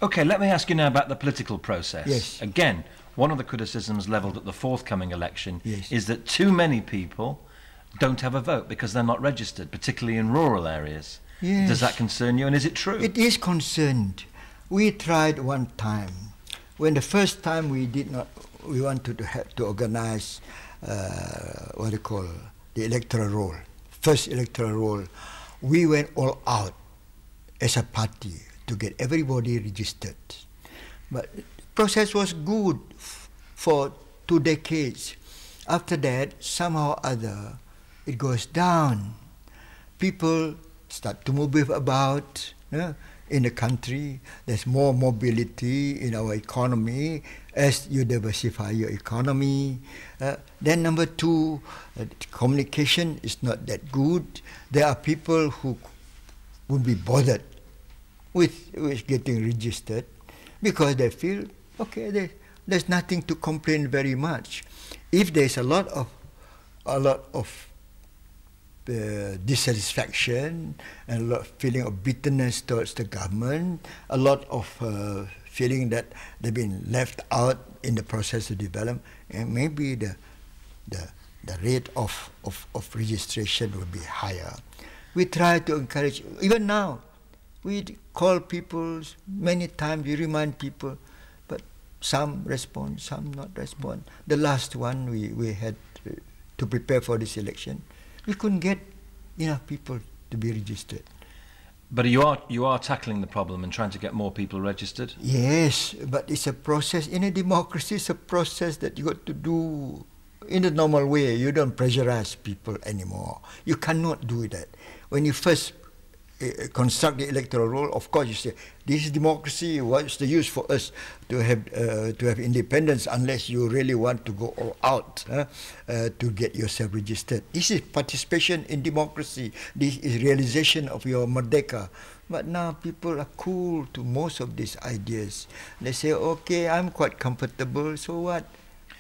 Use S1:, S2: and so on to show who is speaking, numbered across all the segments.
S1: Okay, let me ask you now about the political process.
S2: Yes.
S1: Again, one of the criticisms levelled at the forthcoming election
S2: Yes.
S1: is that too many people don't have a vote because they're not registered, particularly in rural areas.
S2: Yes.
S1: Does that concern you, and is it true?
S2: It is concerned. We tried one time. When the first time we wanted to organize the electoral roll, first electoral roll, we went all out as a party to get everybody registered. But the process was good for 2 decades. After that, somehow or other, it goes down. People start to move about in the country. There's more mobility in our economy as you diversify your economy. Then number 2, communication is not that good. There are people who would be bothered with getting registered because they feel, okay, there's nothing to complain very much. If there's a lot of dissatisfaction and a lot of feeling of bitterness towards the government, a lot of feeling that they've been left out in the process of development, and maybe the rate of registration will be higher. We try to encourage, even now, we call people many times, we remind people, but some respond, some not respond. The last one we had to prepare for this election, we couldn't get enough people to be registered.
S1: But you are tackling the problem and trying to get more people registered?
S2: Yes, but it's a process. In a democracy, it's a process that you got to do in the normal way. You don't pressurize people anymore. You cannot do that. When you first construct the electoral roll, of course you say, this is democracy, what's the use for us to have independence unless you really want to go all out to get yourself registered. This is participation in democracy. This is realization of your merdeka. But now people are cool to most of these ideas. They say, okay, I'm quite comfortable, so what?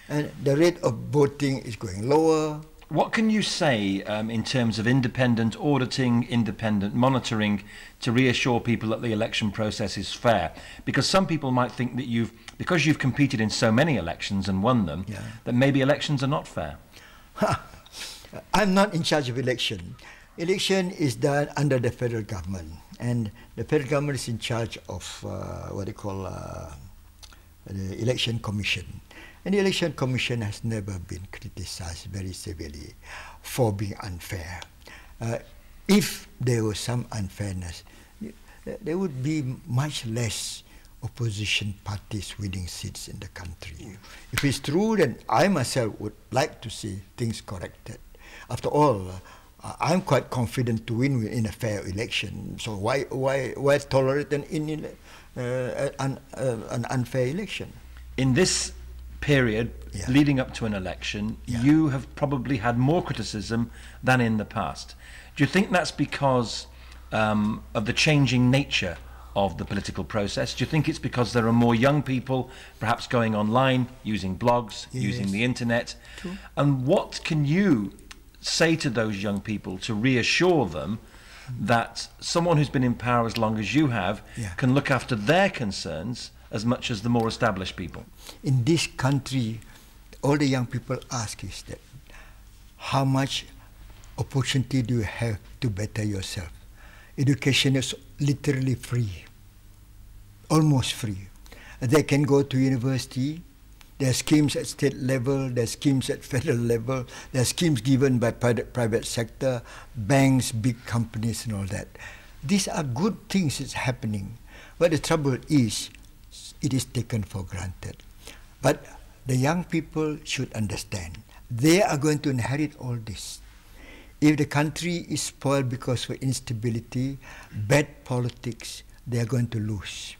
S2: And the rate of voting is going lower.
S1: What can you say in terms of independent auditing, independent monitoring to reassure people that the election process is fair? Because some people might think that because you've competed in so many elections and won them, that maybe elections are not fair.
S2: I'm not in charge of election. Election is done under the federal government, and the federal government is in charge of the election commission. And the Election Commission has never been criticized very severely for being unfair. If there was some unfairness, there would be much less opposition parties winning seats in the country. If it's true, then I myself would like to see things corrected. After all, I'm quite confident to win in a fair election. So why tolerate an unfair election?
S1: In this period leading up to an election, you have probably had more criticism than in the past. Do you think that's because of the changing nature of the political process? Do you think it's because there are more young people perhaps going online, using blogs, using the internet?
S2: True.
S1: And what can you say to those young people to reassure them that someone who's been in power as long as you have can look after their concerns as much as the more established people?
S2: In this country, all the young people ask is that, how much opportunity do you have to better yourself? Education is literally free, almost free. They can go to university. There are schemes at state level, there are schemes at federal level, there are schemes given by private sector, banks, big companies and all that. These are good things that's happening. But the trouble is, it is taken for granted. But the young people should understand, they are going to inherit all this. If the country is spoiled because of instability, bad politics, they are going to lose.